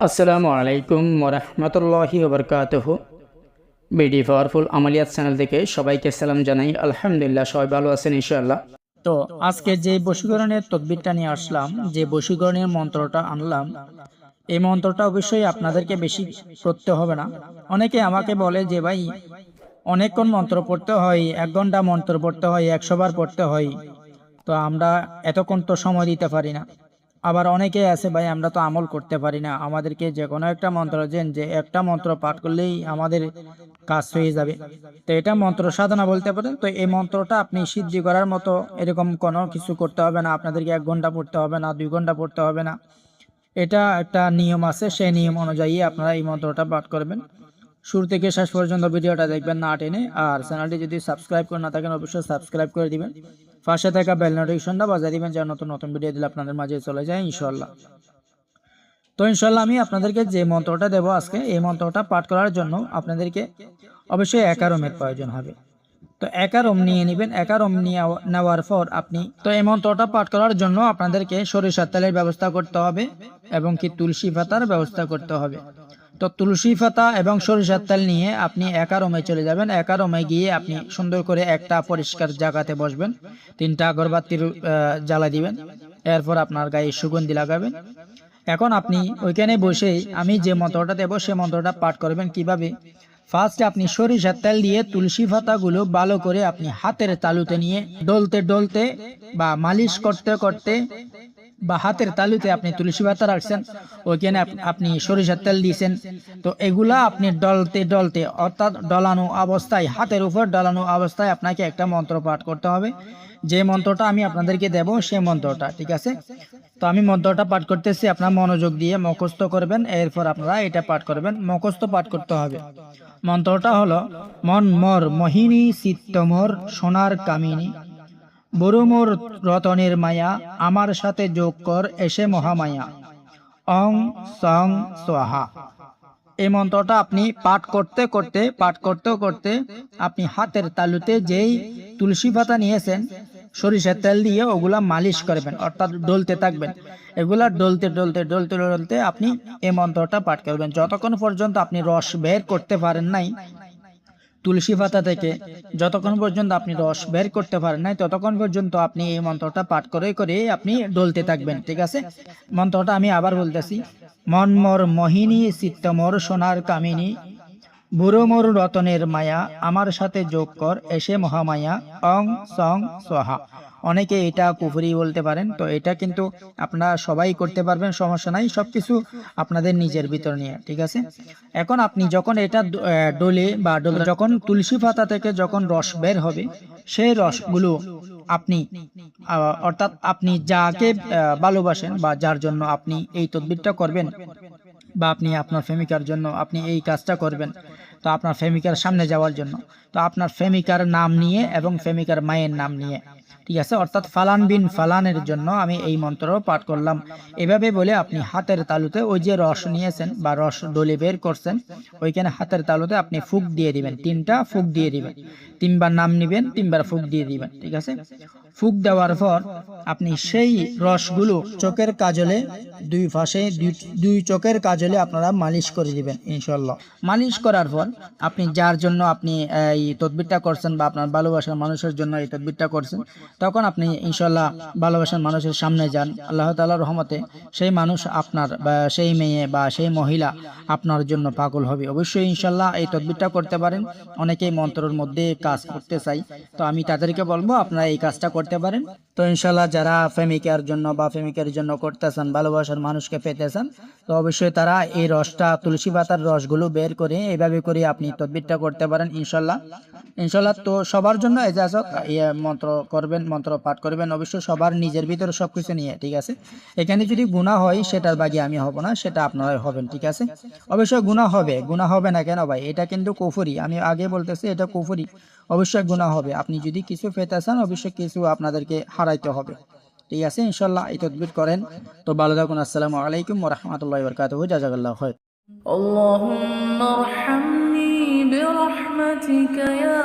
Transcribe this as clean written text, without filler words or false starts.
আসসালামু আলাইকুম ওরহমতুল্লাহি ওবরকাতুহু। বিডি পাওয়ারফুল আমালিয়াত চ্যানেল থেকে সবাইকে সালাম জানাই। আলহামদুলিল্লাহ, সবাই ভালো আছেন ইনশাআল্লাহ। তো আজকে যে বশীকরণের তদবিরটা নিয়ে আসলাম, যে বশীকরণের মন্ত্রটা আনলাম, এই মন্ত্রটা অবশ্যই আপনাদেরকে বেশি পড়তে হবে না। অনেকে আমাকে বলে যে ভাই, অনেকক্ষণ মন্ত্র পড়তে হয়, 1 ঘন্টা মন্ত্র পড়তে হয়, 100 বার পড়তে হয়, তো আমরা এতক্ষণ তো সময় দিতে পারি না। আবার অনেকে আছে ভাই, আমরা তো আমল করতে পারি না, আমাদেরকে যে কোনো একটা মন্ত্র দেন, যে একটা মন্ত্র পাঠ করলেই আমাদের কাজ হয়ে যাবে। তো এটা মন্ত্র সাধনা বলতে পারেন। তো এই মন্ত্রটা আপনি সিদ্ধি করার মতো এরকম কোনো কিছু করতে হবে না, আপনাদেরকে 1 ঘন্টা পড়তে হবে না, 2 ঘন্টা পড়তে হবে না। এটা একটা নিয়ম আছে, সেই নিয়ম অনুযায়ী আপনারা এই মন্ত্রটা পাঠ করবেন। শুরু থেকে শেষ পর্যন্ত ভিডিওটা দেখবেন না টেনে। আর চ্যানেলটি যদি সাবস্ক্রাইব করে না থাকেন, অবশ্যই সাবস্ক্রাইব করে দিবেন। পাশে থাকা বেল নোটিফিকেশনটা বাজিয়ে দিবেন, যেন নতুন নতুন ভিডিও দিলে আপনাদের মাঝে চলে যায় ইনশাআল্লাহ। তো ইনশাআল্লাহ আমি আপনাদেরকে যে মন্ত্রটা দেব আজকে, এই মন্ত্রটা পাঠ করার জন্য আপনাদেরকে অবশ্যই একারমের প্রয়োজন হবে। তো একারম নিয়ে নেবেন। একারম নিয়ে নেওয়ার পর আপনি তো এই মন্ত্রটা পাঠ করার জন্য আপনাদেরকে সরিষার তেলের ব্যবস্থা করতে হবে এবং কি তুলসী পাতার ব্যবস্থা করতে হবে। তো তুলসী পাতা এবং সরিষার তেল নিয়ে আপনি একারমে চলে যাবেন। একারমে গিয়ে আপনি সুন্দর করে একটা পরিষ্কার জায়গাতে বসবেন, 3টা আগরবাতির জ্বালা দিবেন। এরপর আপনার গায়ে সুগন্ধি লাগাবেন। এখন আপনি ওইখানে বসেই আমি যে মন্ত্রটা দেব সে মন্ত্রটা পাঠ করবেন। কিভাবে? ফার্স্টে আপনি সরিষার তেল দিয়ে তুলসী পাতাগুলো ভালো করে আপনি হাতের তালুতে নিয়ে ডলতে ডলতে বা মালিশ করতে করতে, বা হাতের তালুতে আপনি তুলসী পাতা রাখছেন, ওইখানে আপনি সরিষার তেল দিয়েছেন। তো এগুলা আপনি ডলতে ডলতে, অর্থাৎ ডলানো অবস্থায়, হাতের উপর ডলানো অবস্থায় আপনাকে একটা মন্ত্র পাঠ করতে হবে। যে মন্ত্রটা আমি আপনাদেরকে দেব সেই মন্ত্রটা, ঠিক আছে? তো আমি মন্ত্রটা পাঠ করতেছি, আপনারা মনোযোগ দিয়ে মুখস্থ করবেন। এরপর আপনারা এটা পাঠ করবেন, মুখস্থ পাঠ করতে হবে। মন্ত্রটা হলো, মন মর মোহিনী চিত্ত মোর সোনার কামিনী, বড় মোর রতনের মায়া, আমার সাথে যোগ কর এসে মহামায়া, অং সং সোহা। এই মন্ত্রটা আপনি পাঠ করতে করতে আপনি হাতের তালুতে যেই তুলসী পাতা নিয়েছেন, সরিষার তেল দিয়ে ওগুলা মালিশ করবেন, অর্থাৎ ডলতে থাকবেন। এগুলা ডলতে ডলতে ডলতে ডলতে আপনি এই মন্ত্রটা পাঠ করবেন যতক্ষণ পর্যন্ত আপনি রস বের করতে পারেন নাই তুলসী পাতা থেকে। যতক্ষণ পর্যন্ত আপনি রস বের করতে পারেন নাই ততক্ষণ পর্যন্ত আপনি এই মন্ত্রটা পাঠ করে করে আপনি ডলতে থাকবেন, ঠিক আছে? মন্ত্রটা আমি আবার বলতেছি, মন মোর মোহিনী চিত্ত মোর সোনার কামিনী, বুড়ো মোর রতনের মায়া, আমার সাথে যোগ কর এসে মহামায়া, অং সং সোহা। অনেকে এটা কুফরি বলতে পারেন, তো এটা কিন্তু আপনারা সবাই করতে পারবেন, সমস্যা নাই। সবকিছু আপনাদের নিজের ভিতর নিয়ে, ঠিক আছে? এখন আপনি যখন এটা ডলে বা ডলে, যখন তুলসী পাতা থেকে যখন রস বের হবে, সেই রসগুলো আপনি অর্থাৎ আপনি যাকে ভালোবাসেন বা যার জন্য আপনি এই তদবিরটা করবেন, বা আপনি আপনার প্রেমিকার জন্য আপনি এই কাজটা করবেন, তো আপনার প্রেমিকার সামনে যাওয়ার জন্য, তো আপনার প্রেমিকার নাম নিয়ে এবং প্রেমিকার মায়ের নাম নিয়ে, ঠিক আছে? অর্থাৎ ফালান বিন ফালানের জন্য আমি এই মন্ত্র পাঠ করলাম, এভাবে বলে আপনি হাতের তালুতে ওই যে রস নিয়েছেন বা রস ডলে বের করছেন, ওইখানে হাতের তালুতে আপনি ফুক দিয়ে দিবেন, 3টা ফুক দিয়ে দিবেন। 3বার নাম নিবেন, 3বার ফুক দিয়ে দিবেন, ঠিক আছে? ফুক দেওয়ার পর আপনি সেই রসগুলো চোখের কাজলে, দুই পাশে দুই চোখের কাজলে আপনারা মালিশ করে দিবেন ইনশাল্লাহ। মালিশ করার পর আপনি যার জন্য আপনি এই তদবিরটা করছেন বা আপনার ভালোবাসার মানুষের জন্য এই তদবিরটা করছেন, তখন আপনি ইনশাল্লাহ ভালোবাসার মানুষের সামনে যান। আল্লাহ তাআলার রহমতে সেই মানুষ আপনার বা সেই মেয়ে বা সেই মহিলা আপনার জন্য পাগল হবে অবশ্যই ইনশাল্লাহ। এই তদবিরটা করতে পারেন। অনেকেই মন্ত্রের মধ্যে কাজ করতে চাই, তো আমি তাদেরকে বলবো আপনারা এই কাজটা করতে পারেন। তো ইনশাল্লাহ যারা প্রেমিকার জন্য বা প্রেমিকের জন্য করতে চান, ভালোবাসার মানুষকে পেতে চান, তো অবশ্যই তারা এই রসটা, তুলসী পাতার রসগুলো বের করে এইভাবে করে আপনি তদবিরটা করতে পারেন ইনশাল্লাহ। ইনশাল্লাহ তো সবার জন্য এজাজত, মন্ত্র করবেন, মন্ত্র পাঠ করবেন অবশ্যই সবার নিজের ভিতরে সবকিছু নিয়ে, ঠিক আছে? এখানে যদি গুনাহ হয় সেটার বাকি আমি হব না, সেটা আপনারাই হবেন, ঠিক আছে? অবশ্যই গুনাহ হবে, গুনাহ হবে না কেন ভাই? এটা কিন্তু কুফরি, আমি আগে বলতেছি এটা কুফরি, অবশ্যই গুনাহ হবে। আপনি যদি কিছু পেতে চান অবশ্যই কিছু আপনাদেরকে হারাইতে হবে, ঠিক আছে? ইনশাল্লাহ এই তদবির করেন। তো ভালো থাকুন। আসসালামু আলাইকুম ওয়া রাহমাতুল্লাহি ওয়া বারাকাতুহু। জাযাকাল্লাহু খাইর। اللهم ارحمني برحمتك يا